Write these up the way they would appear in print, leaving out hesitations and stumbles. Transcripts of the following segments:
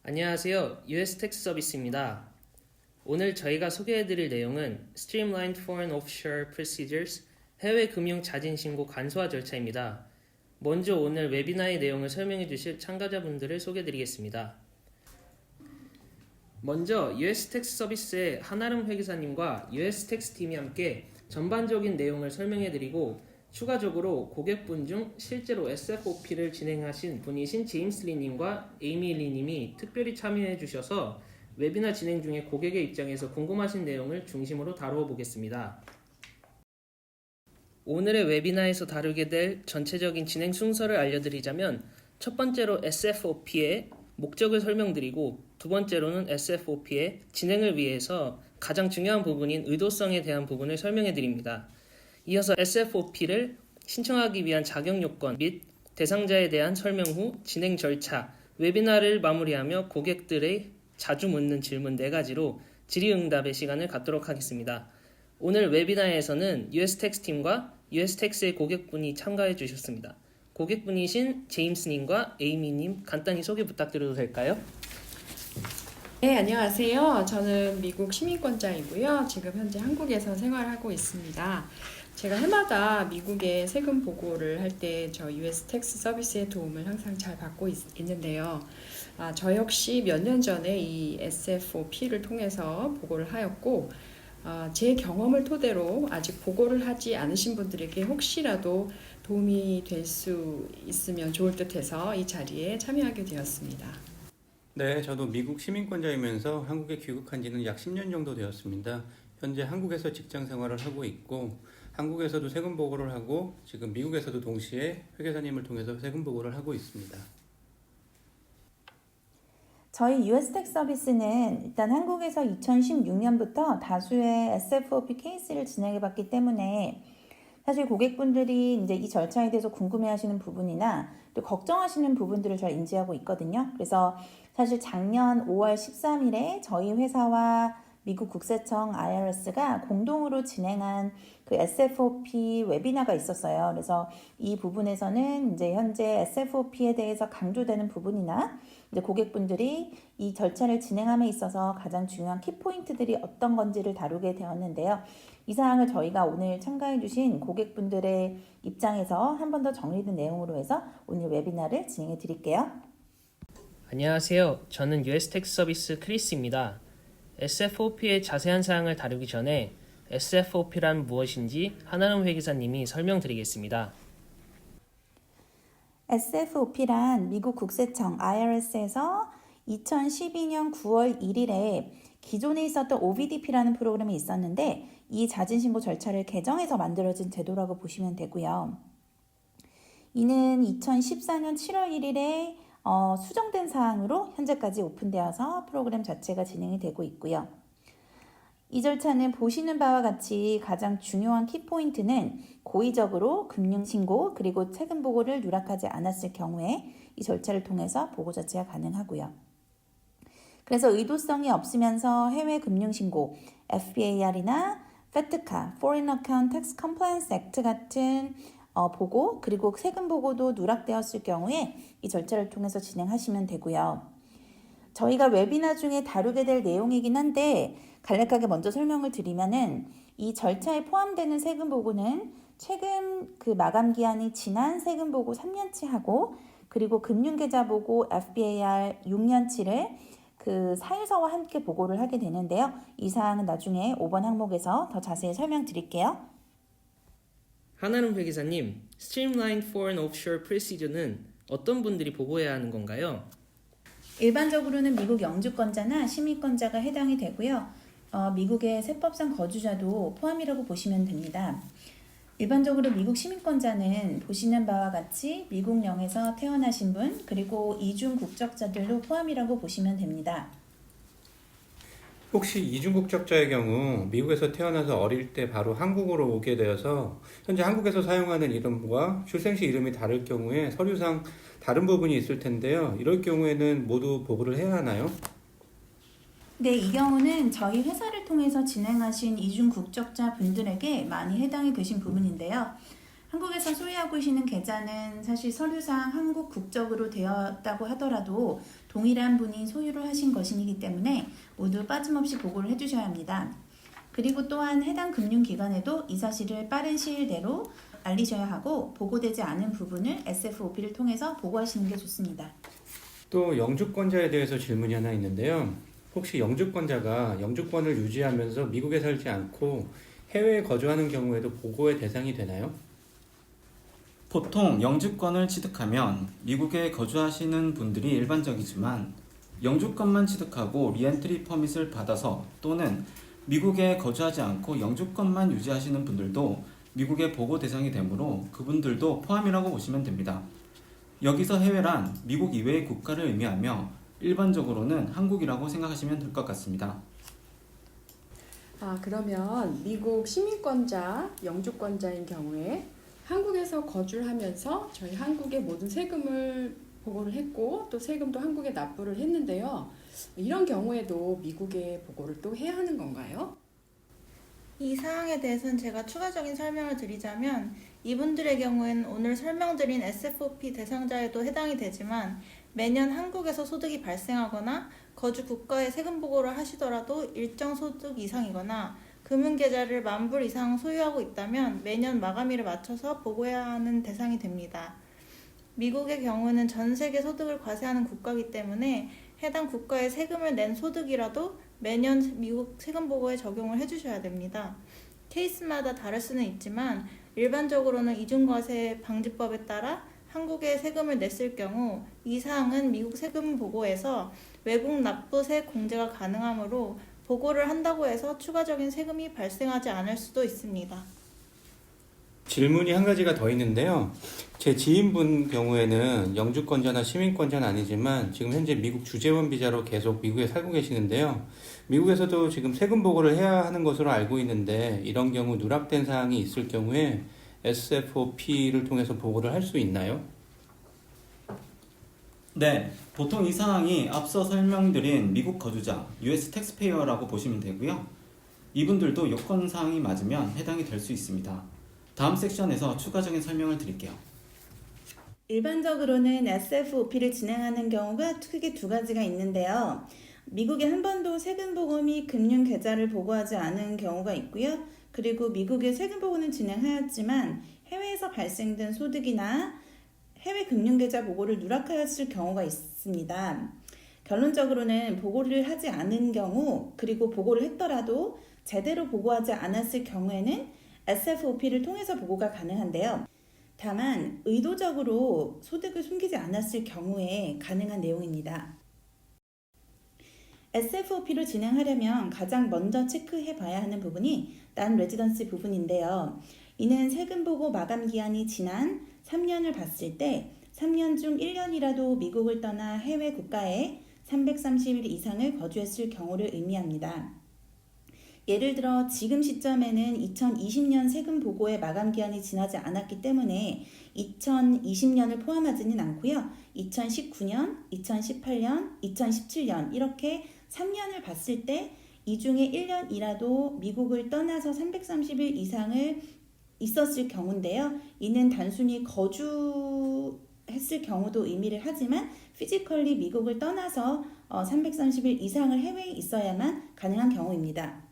안녕하세요. US 텍스 서비스입니다. 오늘 저희가 소개해드릴 내용은 Streamlined Foreign Offshore Procedures 해외 금융 자진 신고 간소화 절차입니다. 먼저 오늘 웨비나의 내용을 설명해 주실 참가자분들을 소개해드리겠습니다. 먼저 US 텍스 서비스의 한아름 회계사님과 US 텍스 팀이 함께 전반적인 내용을 설명해드리고 추가적으로 고객분 중 실제로 SFOP를 진행하신 분이신 제임스 리님과 에이미 리님이 특별히 참여해 주셔서 웨비나 진행 중에 고객의 입장에서 궁금하신 내용을 중심으로 다루어 보겠습니다. 오늘의 웨비나에서 다루게 될 전체적인 진행 순서를 알려드리자면 첫 번째로 SFOP의 목적을 설명드리고 두 번째로는 SFOP의 진행을 위해서 가장 중요한 부분인 의도성에 대한 부분을 설명해 드립니다. 이어서 SFOP를 신청하기 위한 자격 요건 및 대상자에 대한 설명 후 진행 절차, 웨비나를 마무리하며 고객들의 자주 묻는 질문 4가지로 질의응답의 시간을 갖도록 하겠습니다. 오늘 웨비나에서는 US텍스 팀과 US텍스의 고객분이 참가해 주셨습니다. 고객분이신 제임스님과 에이미님 간단히 소개 부탁드려도 될까요? 네, 안녕하세요. 저는 미국 시민권자이고요. 지금 현재 한국에서 생활하고 있습니다. 제가 해마다 미국의 세금 보고를 할 때 저 US 텍스 서비스의 도움을 항상 잘 받고 있는데요. 저 역시 몇 년 전에 이 SFOP를 통해서 보고를 하였고, 제 경험을 토대로 아직 보고를 하지 않으신 분들에게 혹시라도 도움이 될 수 있으면 좋을 듯해서 이 자리에 참여하게 되었습니다. 네, 저도 미국 시민권자이면서 한국에 귀국한 지는 약 10년 정도 되었습니다. 현재 한국에서 직장 생활을 하고 있고 한국에서도 세금 보고를 하고 지금 미국에서도 동시에 회계사님을 통해서 세금 보고를 하고 있습니다. 저희 US텍 서비스는 일단 한국에서 2016년부터 다수의 SFOP 케이스를 진행해봤기 때문에 사실 고객분들이 이제 이 절차에 대해서 궁금해하시는 부분이나 또 걱정하시는 부분들을 잘 인지하고 있거든요. 그래서 사실 작년 5월 13일에 저희 회사와 미국 국세청 IRS가 공동으로 진행한 그 SFOP 웨비나가 있었어요. 그래서 이 부분에서는 이제 현재 SFOP에 대해서 강조되는 부분이나 이제 고객분들이 이 절차를 진행함에 있어서 가장 중요한 키포인트들이 어떤 건지를 다루게 되었는데요. 이 사항을 저희가 오늘 참가해주신 고객분들의 입장에서 한 번 더 정리된 내용으로 해서 오늘 웨비나를 진행해 드릴게요. 안녕하세요. 저는 US텍스 서비스 크리스입니다. SFOP의 자세한 사항을 다루기 전에 SFOP란 무엇인지 한아름 회계사님이 설명드리겠습니다. SFOP란 미국 국세청 IRS에서 2012년 9월 1일에 기존에 있었던 OVDP라는 프로그램이 있었는데 이 자진신고 절차를 개정해서 만들어진 제도라고 보시면 되고요. 이는 2014년 7월 1일에 수정된 사항으로 현재까지 오픈되어서 프로그램 자체가 진행이 되고 있고요. 이 절차는 보시는 바와 같이 가장 중요한 키포인트는 고의적으로 금융신고 그리고 세금보고를 누락하지 않았을 경우에 이 절차를 통해서 보고 자체가 가능하고요. 그래서 의도성이 없으면서 해외 금융신고, FBAR이나 FATCA, Foreign Account Tax Compliance Act 같은 보고 그리고 세금 보고도 누락되었을 경우에 이 절차를 통해서 진행하시면 되고요. 저희가 웨비나 중에 다루게 될 내용이긴 한데 간략하게 먼저 설명을 드리면은 이 절차에 포함되는 세금 보고는 최근 그 마감 기한이 지난 세금 보고 3년치 하고 그리고 금융계좌 보고 FBAR 6년치를 그 사유서와 함께 보고를 하게 되는데요. 이 사항은 나중에 5번 항목에서 더 자세히 설명드릴게요. 한아름 회계사님, Streamlined Foreign Offshore Procedure는 어떤 분들이 보고해야 하는 건가요? 일반적으로는 미국 영주권자나 시민권자가 해당이 되고요. 미국의 세법상 거주자도 포함이라고 보시면 됩니다. 일반적으로 미국 시민권자는 보시는 바와 같이 미국령에서 태어나신 분 그리고 이중 국적자들도 포함이라고 보시면 됩니다. 혹시 이중 국적자의 경우 미국에서 태어나서 어릴 때 바로 한국으로 오게 되어서 현재 한국에서 사용하는 이름과 출생시 이름이 다를 경우에 서류상 다른 부분이 있을 텐데요. 이럴 경우에는 모두 보고를 해야 하나요? 네, 이 경우는 저희 회사를 통해서 진행하신 이중 국적자 분들에게 많이 해당이 되신 부분인데요. 한국에서 소유하고 계시는 계좌는 사실 서류상 한국 국적으로 되었다고 하더라도 동일한 분이 소유를 하신 것이기 때문에 모두 빠짐없이 보고를 해주셔야 합니다. 그리고 또한 해당 금융기관에도 이 사실을 빠른 시일 내로 알리셔야 하고 보고되지 않은 부분을 SFOP를 통해서 보고하시는 게 좋습니다. 또 영주권자에 대해서 질문이 하나 있는데요. 혹시 영주권자가 영주권을 유지하면서 미국에 살지 않고 해외에 거주하는 경우에도 보고의 대상이 되나요? 보통 영주권을 취득하면 미국에 거주하시는 분들이 일반적이지만 영주권만 취득하고 리엔트리 퍼밋을 받아서 또는 미국에 거주하지 않고 영주권만 유지하시는 분들도 미국의 보고 대상이 되므로 그분들도 포함이라고 보시면 됩니다. 여기서 해외란 미국 이외의 국가를 의미하며 일반적으로는 한국이라고 생각하시면 될 것 같습니다. 그러면 미국 시민권자, 영주권자인 경우에 한국에서 거주를 하면서 저희 한국의 모든 세금을 보고를 했고 또 세금도 한국에 납부를 했는데요. 이런 경우에도 미국에 보고를 또 해야 하는 건가요? 이 사항에 대해서는 제가 추가적인 설명을 드리자면 이분들의 경우에는 오늘 설명드린 SFOP 대상자에도 해당이 되지만 매년 한국에서 소득이 발생하거나 거주 국가에 세금 보고를 하시더라도 일정 소득 이상이거나 금융계좌를 10,000불 이상 소유하고 있다면 매년 마감일을 맞춰서 보고해야 하는 대상이 됩니다. 미국의 경우는 전 세계 소득을 과세하는 국가이기 때문에 해당 국가에 세금을 낸 소득이라도 매년 미국 세금 보고에 적용을 해주셔야 됩니다. 케이스마다 다를 수는 있지만 일반적으로는 이중과세 방지법에 따라 한국에 세금을 냈을 경우 이 사항은 미국 세금 보고에서 외국 납부세 공제가 가능하므로 보고를 한다고 해서 추가적인 세금이 발생하지 않을 수도 있습니다. 질문이 한 가지가 더 있는데요. 제 지인분 경우에는 영주권자나 시민권자는 아니지만 지금 현재 미국 주재원 비자로 계속 미국에 살고 계시는데요. 미국에서도 지금 세금 보고를 해야 하는 것으로 알고 있는데 이런 경우 누락된 사항이 있을 경우에 SFOP를 통해서 보고를 할 수 있나요? 네, 보통 이 사항이 앞서 설명드린 미국 거주자, US 텍스페이어라고 보시면 되고요. 이분들도 요건 사항이 맞으면 해당이 될 수 있습니다. 다음 섹션에서 추가적인 설명을 드릴게요. 일반적으로는 SFOP를 진행하는 경우가 크게 두 가지가 있는데요. 미국에 한 번도 세금 보고 및 금융 계좌를 보고하지 않은 경우가 있고요. 그리고 미국의 세금 보고는 진행하였지만 해외에서 발생된 소득이나 해외 금융계좌 보고를 누락하였을 경우가 있습니다. 결론적으로는 보고를 하지 않은 경우 그리고 보고를 했더라도 제대로 보고하지 않았을 경우에는 SFOP를 통해서 보고가 가능한데요. 다만 의도적으로 소득을 숨기지 않았을 경우에 가능한 내용입니다. SFOP를 진행하려면 가장 먼저 체크해 봐야 하는 부분이 non-residency 부분인데요. 이는 세금 보고 마감 기한이 지난 3년을 봤을 때 3년 중 1년이라도 미국을 떠나 해외 국가에 330일 이상을 거주했을 경우를 의미합니다. 예를 들어 지금 시점에는 2020년 세금 보고의 마감 기한이 지나지 않았기 때문에 2020년을 포함하지는 않고요. 2019년, 2018년, 2017년 이렇게 3년을 봤을 때 이 중에 1년이라도 미국을 떠나서 330일 이상을 있었을 경우인데요. 이는 단순히 거주했을 경우도 의미를 하지만 피지컬리 미국을 떠나서 330일 이상을 해외에 있어야만 가능한 경우입니다.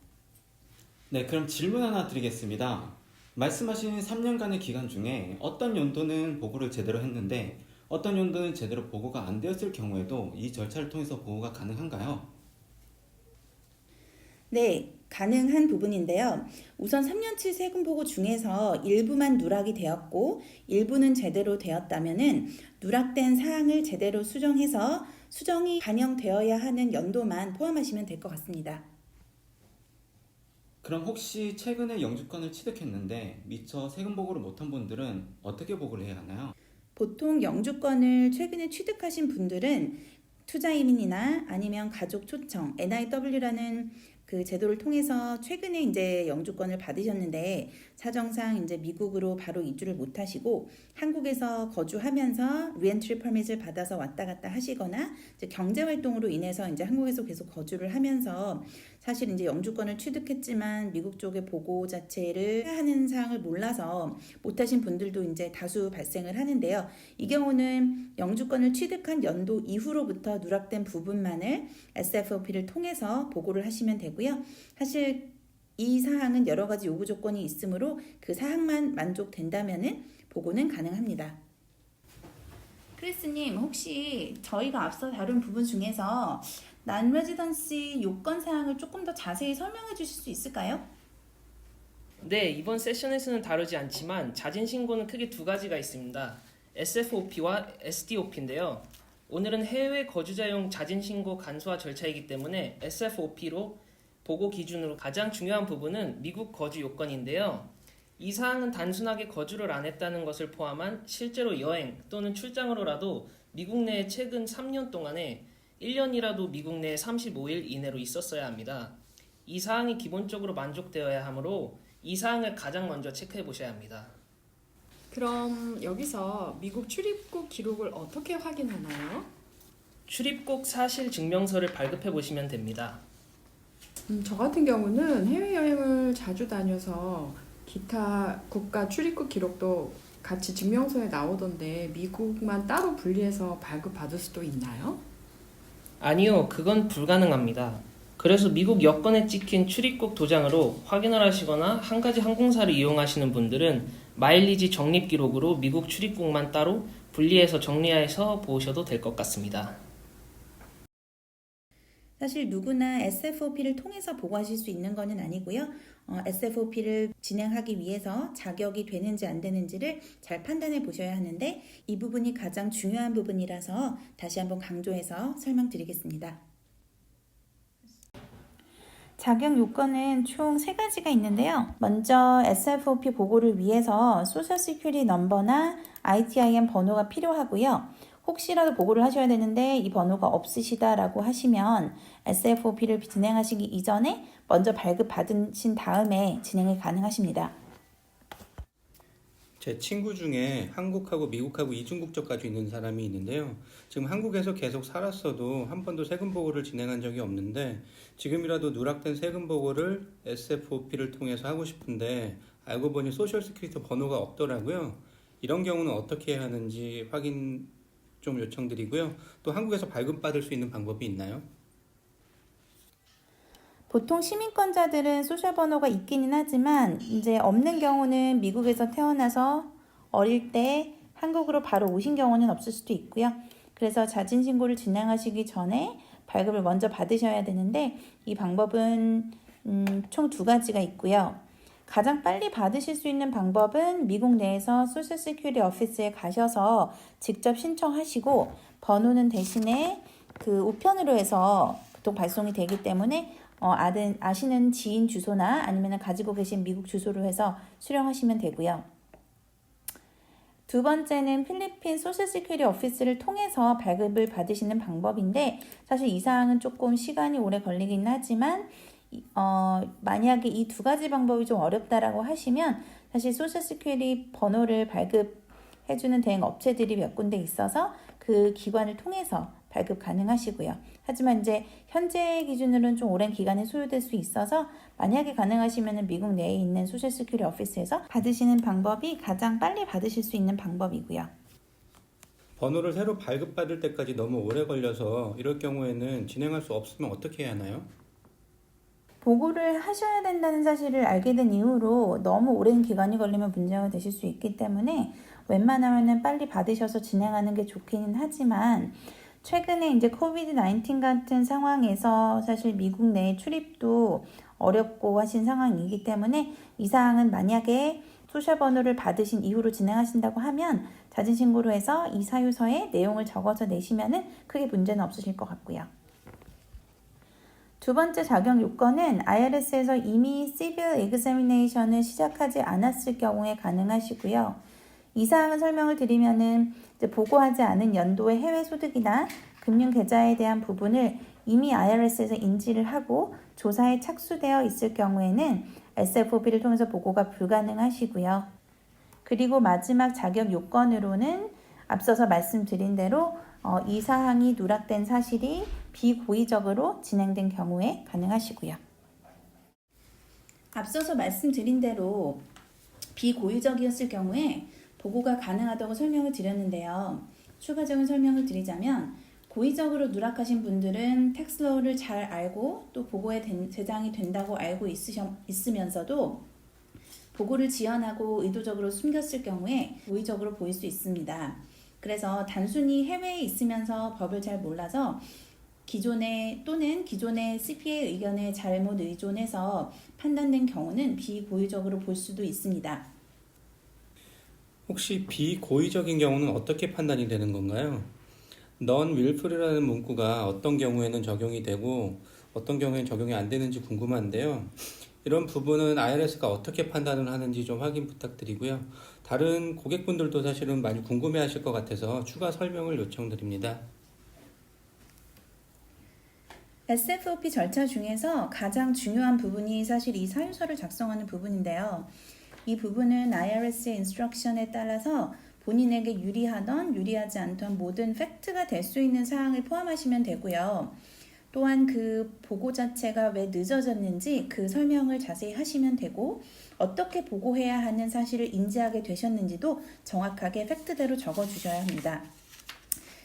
네, 그럼 질문 하나 드리겠습니다. 말씀하신 3년간의 기간 중에 어떤 연도는 보고를 제대로 했는데 어떤 연도는 제대로 보고가 안 되었을 경우에도 이 절차를 통해서 보고가 가능한가요? 네, 가능한 부분인데요. 우선 3년치 세금 보고 중에서 일부만 누락이 되었고 일부는 제대로 되었다면은 누락된 사항을 제대로 수정해서 수정이 반영되어야 하는 연도만 포함하시면 될 것 같습니다. 그럼 혹시 최근에 영주권을 취득했는데 미처 세금 보고를 못한 분들은 어떻게 보고를 해야 하나요? 보통 영주권을 최근에 취득하신 분들은 투자이민이나 아니면 가족 초청, NIW라는 그 제도를 통해서 최근에 이제 영주권을 받으셨는데 사정상 이제 미국으로 바로 이주를 못 하시고 한국에서 거주하면서 리엔트리 퍼밋을 받아서 왔다 갔다 하시거나 이제 경제 활동으로 인해서 이제 한국에서 계속 거주를 하면서 사실 이제 영주권을 취득했지만 미국 쪽의 보고 자체를 하는 사항을 몰라서 못하신 분들도 이제 다수 발생을 하는데요. 이 경우는 영주권을 취득한 연도 이후로부터 누락된 부분만을 SFOP를 통해서 보고를 하시면 되고요. 사실 이 사항은 여러 가지 요구 조건이 있으므로 그 사항만 만족된다면은 보고는 가능합니다. 크리스님, 혹시 저희가 앞서 다룬 부분 중에서 난레지던시 요건 사항을 조금 더 자세히 설명해 주실 수 있을까요? 네, 이번 세션에서는 다루지 않지만 자진 신고는 크게 두 가지가 있습니다. SFOP와 SDOP인데요. 오늘은 해외 거주자용 자진 신고 간소화 절차이기 때문에 SFOP로 보고 기준으로 가장 중요한 부분은 미국 거주 요건인데요. 이 사항은 단순하게 거주를 안 했다는 것을 포함한 실제로 여행 또는 출장으로라도 미국 내에 최근 3년 동안에 1년이라도 미국 내에 35일 이내로 있었어야 합니다. 이 사항이 기본적으로 만족되어야 하므로 이 사항을 가장 먼저 체크해 보셔야 합니다. 그럼 여기서 미국 출입국 기록을 어떻게 확인하나요? 출입국 사실 증명서를 발급해 보시면 됩니다. 저 같은 경우는 해외여행을 자주 다녀서 기타 국가 출입국 기록도 같이 증명서에 나오던데 미국만 따로 분리해서 발급받을 수도 있나요? 아니요, 그건 불가능합니다. 그래서 미국 여권에 찍힌 출입국 도장으로 확인을 하시거나 한 가지 항공사를 이용하시는 분들은 마일리지 적립 기록으로 미국 출입국만 따로 분리해서 정리해서 보셔도 될 것 같습니다. 사실 누구나 SFOP를 통해서 보고하실 수 있는 것은 아니고요. SFOP를 진행하기 위해서 자격이 되는지 안 되는지를 잘 판단해 보셔야 하는데 이 부분이 가장 중요한 부분이라서 다시 한번 강조해서 설명드리겠습니다. 자격 요건은 총 3가지가 있는데요. 먼저 SFOP 보고를 위해서 소셜 시큐리티 넘버나 ITIN 번호가 필요하고요. 혹시라도 보고를 하셔야 되는데 이 번호가 없으시다라고 하시면 SFOP를 진행하시기 이전에 먼저 발급 받으신 다음에 진행이 가능하십니다. 제 친구 중에 한국하고 미국하고 이중 국적 가지고 있는 사람이 있는데요. 지금 한국에서 계속 살았어도 한 번도 세금 보고를 진행한 적이 없는데 지금이라도 누락된 세금 보고를 SFOP를 통해서 하고 싶은데 알고 보니 소셜 시큐리티 번호가 없더라고요. 이런 경우는 어떻게 해야 하는지 확인 좀 요청드리고요. 또 한국에서 발급받을 수 있는 방법이 있나요? 보통 시민권자들은 소셜 번호가 있기는 하지만 이제 없는 경우는 미국에서 태어나서 어릴 때 한국으로 바로 오신 경우는 없을 수도 있고요. 그래서 자진 신고를 진행하시기 전에 발급을 먼저 받으셔야 되는데 이 방법은 총 2가지가 있고요. 가장 빨리 받으실 수 있는 방법은 미국 내에서 소셜 시큐리티 오피스에 가셔서 직접 신청하시고 번호는 대신에 그 우편으로 해서 보통 발송이 되기 때문에 아시는 지인 주소나 아니면 가지고 계신 미국 주소로 해서 수령하시면 되고요. 2번째는 필리핀 소셜 시큐리티 오피스를 통해서 발급을 받으시는 방법인데 사실 이 사항은 조금 시간이 오래 걸리긴 하지만 만약에 이 2가지 방법이 좀 어렵다라고 하시면 사실 소셜 시큐리티 번호를 발급해주는 대행 업체들이 몇 군데 있어서 그 기관을 통해서 발급 가능하시고요. 하지만 이제 현재 기준으로는 좀 오랜 기간이 소요될 수 있어서 만약에 가능하시면 미국 내에 있는 소셜 시큐리티 오피스에서 받으시는 방법이 가장 빨리 받으실 수 있는 방법이고요. 번호를 새로 발급받을 때까지 너무 오래 걸려서 이럴 경우에는 진행할 수 없으면 어떻게 해야 하나요? 보고를 하셔야 된다는 사실을 알게 된 이후로 너무 오랜 기간이 걸리면 문제가 되실 수 있기 때문에 웬만하면 빨리 받으셔서 진행하는 게 좋기는 하지만 최근에 이제 코비드-19 같은 상황에서 사실 미국 내 출입도 어렵고 하신 상황이기 때문에 이 사항은 만약에 소셜 번호를 받으신 이후로 진행하신다고 하면 자진 신고로 해서 이 사유서에 내용을 적어서 내시면은 크게 문제는 없으실 것 같고요. 2번째 자격 요건은 IRS에서 이미 Civil Examination을 시작하지 않았을 경우에 가능하시고요. 이 사항은 설명을 드리면은 이제 보고하지 않은 연도의 해외 소득이나 금융 계좌에 대한 부분을 이미 IRS에서 인지를 하고 조사에 착수되어 있을 경우에는 SFOP를 통해서 보고가 불가능하시고요. 그리고 마지막 자격 요건으로는 앞서서 말씀드린 대로 이 사항이 누락된 사실이 비고의적으로 진행된 경우에 가능하시고요. 앞서서 말씀드린 대로 비고의적이었을 경우에 보고가 가능하다고 설명을 드렸는데요. 추가적인 설명을 드리자면 고의적으로 누락하신 분들은 텍스로우를 잘 알고 또 보고에 대상이 된다고 알고 있으면서도 보고를 지연하고 의도적으로 숨겼을 경우에 고의적으로 보일 수 있습니다. 그래서 단순히 해외에 있으면서 법을 잘 몰라서 기존의 CPA 의견에 잘못 의존해서 판단된 경우는 비고의적으로 볼 수도 있습니다. 혹시 비고의적인 경우는 어떻게 판단이 되는 건가요? non-willful이라는 문구가 어떤 경우에는 적용이 되고 어떤 경우에는 적용이 안 되는지 궁금한데요. 이런 부분은 IRS가 어떻게 판단을 하는지 좀 확인 부탁드리고요. 다른 고객분들도 사실은 많이 궁금해하실 것 같아서 추가 설명을 요청드립니다. SFOP 절차 중에서 가장 중요한 부분이 사실 이 사유서를 작성하는 부분인데요. 이 부분은 IRS의 인스트럭션에 따라서 본인에게 유리하던 유리하지 않던 모든 팩트가 될 수 있는 사항을 포함하시면 되고요. 또한 그 보고 자체가 왜 늦어졌는지 그 설명을 자세히 하시면 되고 어떻게 보고해야 하는 사실을 인지하게 되셨는지도 정확하게 팩트대로 적어주셔야 합니다.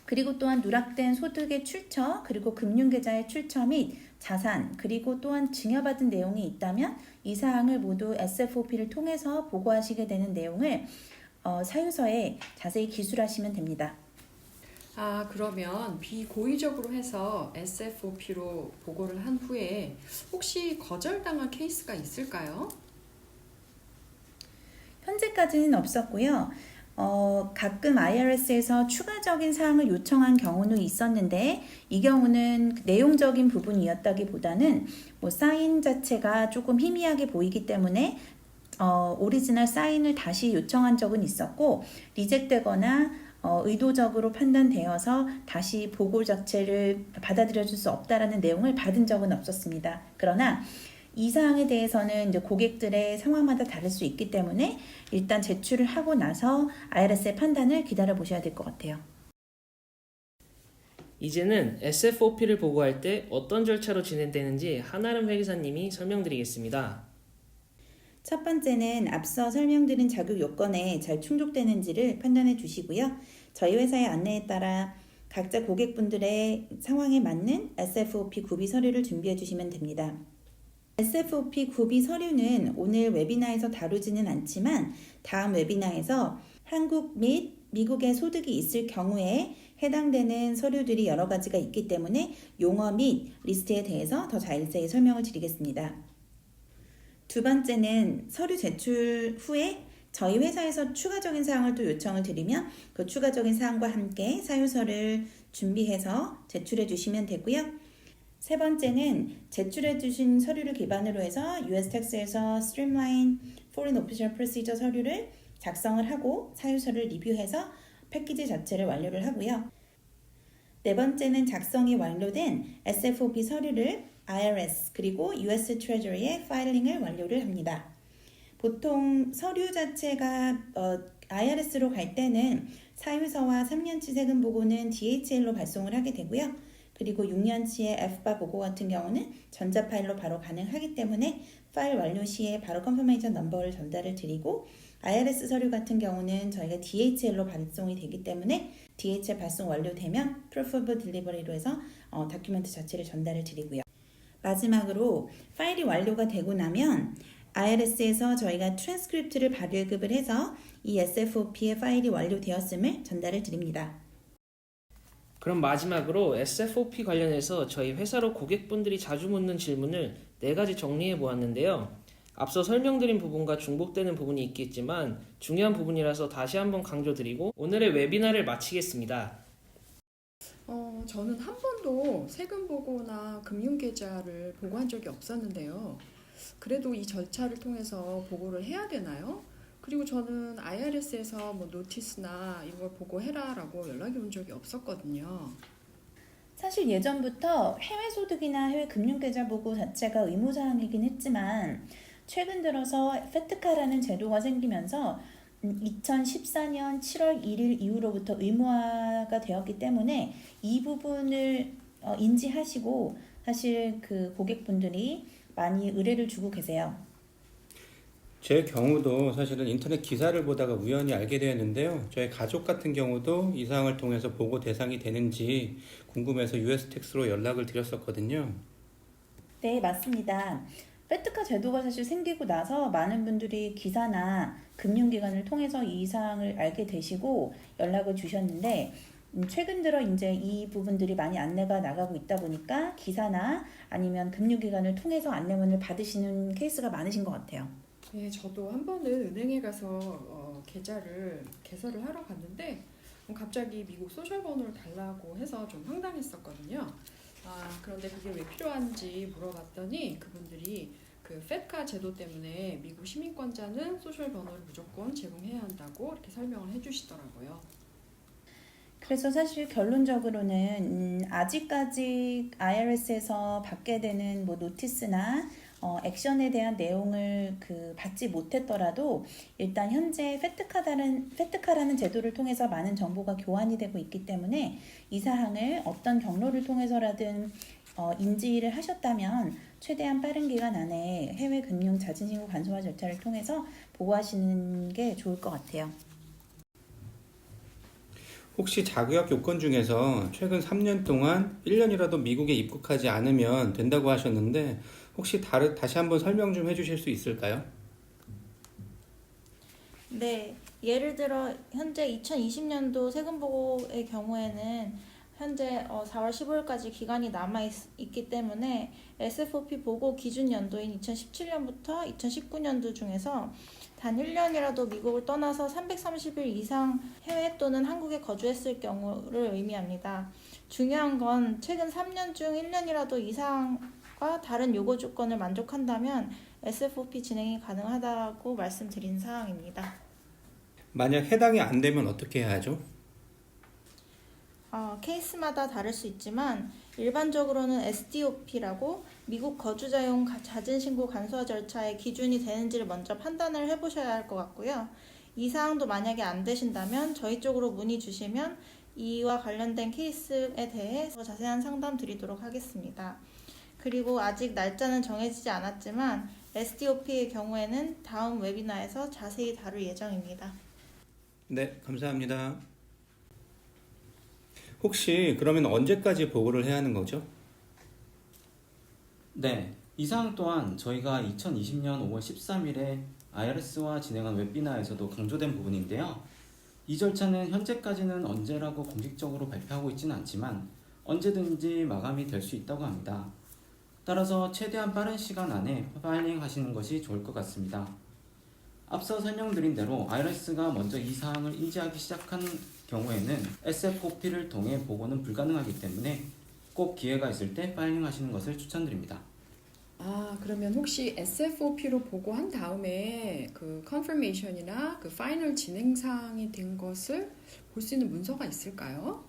그리고 또한 누락된 소득의 출처, 그리고 금융계좌의 출처 및 자산, 그리고 또한 증여받은 내용이 있다면 이 사항을 모두 SFOP를 통해서 보고하시게 되는 내용을 사유서에 자세히 기술하시면 됩니다. 그러면 비고의적으로 해서 SFOP로 보고를 한 후에 혹시 거절당한 케이스가 있을까요? 현재까지는 없었고요. 가끔 IRS에서 추가적인 사항을 요청한 경우는 있었는데 이 경우는 내용적인 부분이었다기보다는 사인 자체가 조금 희미하게 보이기 때문에 오리지널 사인을 다시 요청한 적은 있었고 리젝되거나 의도적으로 판단되어서 다시 보고 자체를 받아들여줄 수 없다라는 내용을 받은 적은 없었습니다. 그러나 이 사항에 대해서는 이제 고객들의 상황마다 다를 수 있기 때문에 일단 제출을 하고 나서 IRS의 판단을 기다려 보셔야 될 것 같아요. 이제는 SFOP를 보고할 때 어떤 절차로 진행되는지 한아름 회계사님이 설명드리겠습니다. 첫 번째는 앞서 설명드린 자격 요건에 잘 충족되는지를 판단해 주시고요. 저희 회사의 안내에 따라 각자 고객분들의 상황에 맞는 SFOP 구비 서류를 준비해 주시면 됩니다. SFOP 구비 서류는 오늘 웨비나에서 다루지는 않지만 다음 웨비나에서 한국 및 미국의 소득이 있을 경우에 해당되는 서류들이 여러 가지가 있기 때문에 용어 및 리스트에 대해서 더 자세히 설명을 드리겠습니다. 두 번째는 서류 제출 후에 저희 회사에서 추가적인 사항을 또 요청을 드리면 그 추가적인 사항과 함께 사유서를 준비해서 제출해 주시면 되고요. 세 번째는 제출해 주신 서류를 기반으로 해서 US 텍스에서 Streamline Foreign Official Procedure 서류를 작성을 하고 사유서를 리뷰해서 패키지 자체를 완료를 하고요. 네 번째는 작성이 완료된 SFOP 서류를 IRS 그리고 US Treasury에 파일링을 완료를 합니다. 보통 서류 자체가 IRS로 갈 때는 사유서와 3년치 세금 보고는 DHL로 발송을 하게 되고요. 그리고 6년치의 FBA 보고 같은 경우는 전자 파일로 바로 가능하기 때문에 파일 완료 시에 바로 컨퍼메이션 넘버를 전달을 드리고 IRS 서류 같은 경우는 저희가 DHL로 발송이 되기 때문에 DHL 발송 완료되면 Proof of Delivery로 해서 다큐멘트 자체를 전달을 드리고요. 마지막으로 파일이 완료가 되고 나면 IRS에서 저희가 트랜스크립트를 발급을 해서 이 SFOP의 파일이 완료되었음을 전달을 드립니다. 그럼 마지막으로 SFOP 관련해서 저희 회사로 고객분들이 자주 묻는 질문을 4가지 정리해 보았는데요. 앞서 설명드린 부분과 중복되는 부분이 있겠지만 중요한 부분이라서 다시 한번 강조드리고 오늘의 웨비나를 마치겠습니다. 저는 한 번도 세금 보고나 금융계좌를 보고한 적이 없었는데요. 그래도 이 절차를 통해서 보고를 해야 되나요? 그리고 저는 IRS에서 노티스나 이런 걸 보고해라라고 연락이 온 적이 없었거든요. 사실 예전부터 해외 소득이나 해외 금융계좌 보고 자체가 의무사항이긴 했지만 최근 들어서 FATCA라는 제도가 생기면서 2014년 7월 1일 이후로부터 의무화가 되었기 때문에 이 부분을 인지하시고 사실 그 고객분들이 많이 의뢰를 주고 계세요. 제 경우도 사실은 인터넷 기사를 보다가 우연히 알게 되었는데요. 저희 가족 같은 경우도 이 사항을 통해서 보고 대상이 되는지 궁금해서 US 텍스로 연락을 드렸었거든요. 네, 맞습니다. 페트카 제도가 사실 생기고 나서 많은 분들이 기사나 금융기관을 통해서 이 사항을 알게 되시고 연락을 주셨는데 최근 들어 이제 이 부분들이 많이 안내가 나가고 있다 보니까 기사나 아니면 금융기관을 통해서 안내문을 받으시는 케이스가 많으신 것 같아요. 네, 저도 한 번은 은행에 가서 계좌를 개설을 하러 갔는데 갑자기 미국 소셜 번호를 달라고 해서 좀 황당했었거든요. 그런데 그게 왜 필요한지 물어봤더니 그분들이 그 페트카 제도 때문에 미국 시민권자는 소셜 번호를 무조건 제공해야 한다고 이렇게 설명을 해주시더라고요. 그래서 사실 결론적으로는 아직까지 IRS에서 받게 되는 뭐 노티스나 액션에 대한 내용을 받지 못했더라도 일단 현재 페트카라는 제도를 통해서 많은 정보가 교환이 되고 있기 때문에 이 사항을 어떤 경로를 통해서라든 인지를 하셨다면 최대한 빠른 기간 안에 해외 금융 자진신고 간소화 절차를 통해서 보고하시는 게 좋을 것 같아요. 혹시 자격 요건 중에서 최근 3년 동안 1년이라도 미국에 입국하지 않으면 된다고 하셨는데 혹시 다시 한번 설명 좀 해주실 수 있을까요? 네, 예를 들어 현재 2020년도 세금 보고의 경우에는 현재 4월 15일까지 기간이 남아있기 때문에 SFOP 보고 기준 연도인 2017년부터 2019년도 중에서 단 1년이라도 미국을 떠나서 330일 이상 해외 또는 한국에 거주했을 경우를 의미합니다. 중요한 건 최근 3년 중 1년이라도 이상과 다른 요구 조건을 만족한다면 SFOP 진행이 가능하다고 말씀드린 사항입니다. 만약 해당이 안 되면 어떻게 해야 하죠? 케이스마다 다를 수 있지만 일반적으로는 SDOP라고 미국 거주자용 자진신고 간소화 절차의 기준이 되는지를 먼저 판단을 해보셔야 할 것 같고요. 이 사항도 만약에 안 되신다면 저희 쪽으로 문의 주시면 이와 관련된 케이스에 대해 더 자세한 상담 드리도록 하겠습니다. 그리고 아직 날짜는 정해지지 않았지만 SDOP의 경우에는 다음 웨비나에서 자세히 다룰 예정입니다. 네, 감사합니다. 혹시 그러면 언제까지 보고를 해야 하는 거죠? 네, 이 사항 또한 저희가 2020년 5월 13일에 IRS와 진행한 웨비나에서도 강조된 부분인데요. 이 절차는 현재까지는 언제라고 공식적으로 발표하고 있지는 않지만 언제든지 마감이 될 수 있다고 합니다. 따라서 최대한 빠른 시간 안에 파일링 하시는 것이 좋을 것 같습니다. 앞서 설명드린 대로 IRS가 먼저 이 사항을 인지하기 시작한 경우에는 SFOP를 통해 보고는 불가능하기 때문에 꼭 기회가 있을 때 파일링 하시는 것을 추천드립니다. 그러면 혹시 SFOP로 보고한 다음에 그 컨퍼메이션이나 그 파이널 진행 사항이 된 것을 볼 수 있는 문서가 있을까요?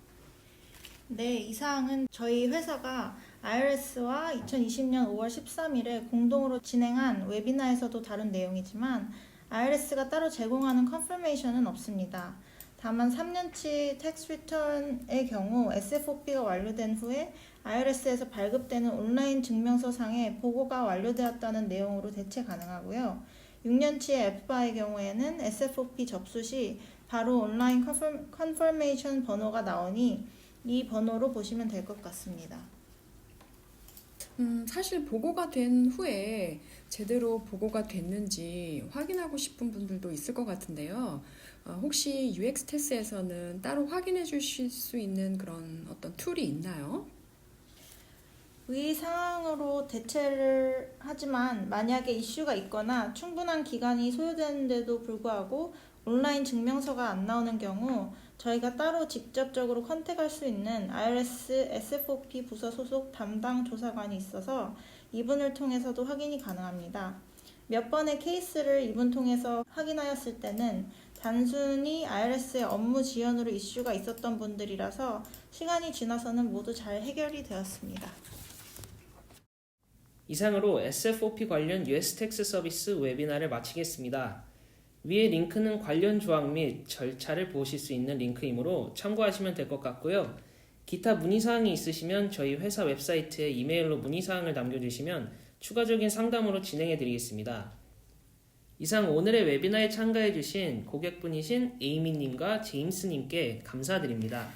네, 이 사항은 저희 회사가 IRS와 2020년 5월 13일에 공동으로 진행한 웨비나에서도 다룬 내용이지만 IRS가 따로 제공하는 컨퍼메이션은 없습니다. 다만 3년치 텍스 리턴의 경우 SFOP가 완료된 후에 IRS에서 발급되는 온라인 증명서상에 보고가 완료되었다는 내용으로 대체 가능하고요. 6년치의 FBA의 경우에는 SFOP 접수 시 바로 온라인 컨퍼메이션 번호가 나오니 이 번호로 보시면 될 것 같습니다. 사실 보고가 된 후에 제대로 보고가 됐는지 확인하고 싶은 분들도 있을 것 같은데요. 혹시 UX 테스트에서는 따로 확인해 주실 수 있는 그런 어떤 툴이 있나요? 위 상황으로 대체를 하지만 만약에 이슈가 있거나 충분한 기간이 소요되는데도 불구하고 온라인 증명서가 안 나오는 경우 저희가 따로 직접적으로 컨택할 수 있는 IRS SFOP 부서 소속 담당 조사관이 있어서 이분을 통해서도 확인이 가능합니다. 몇 번의 케이스를 이분 통해서 확인하였을 때는 단순히 IRS의 업무 지연으로 이슈가 있었던 분들이라서 시간이 지나서는 모두 잘 해결이 되었습니다. 이상으로 SFOP 관련 US 텍스 서비스 웨비나를 마치겠습니다. 위의 링크는 관련 조항 및 절차를 보실 수 있는 링크이므로 참고하시면 될 것 같고요. 기타 문의사항이 있으시면 저희 회사 웹사이트에 이메일로 문의사항을 남겨주시면 추가적인 상담으로 진행해 드리겠습니다. 이상 오늘의 웨비나에 참가해주신 고객분이신 에이미님과 제임스님께 감사드립니다.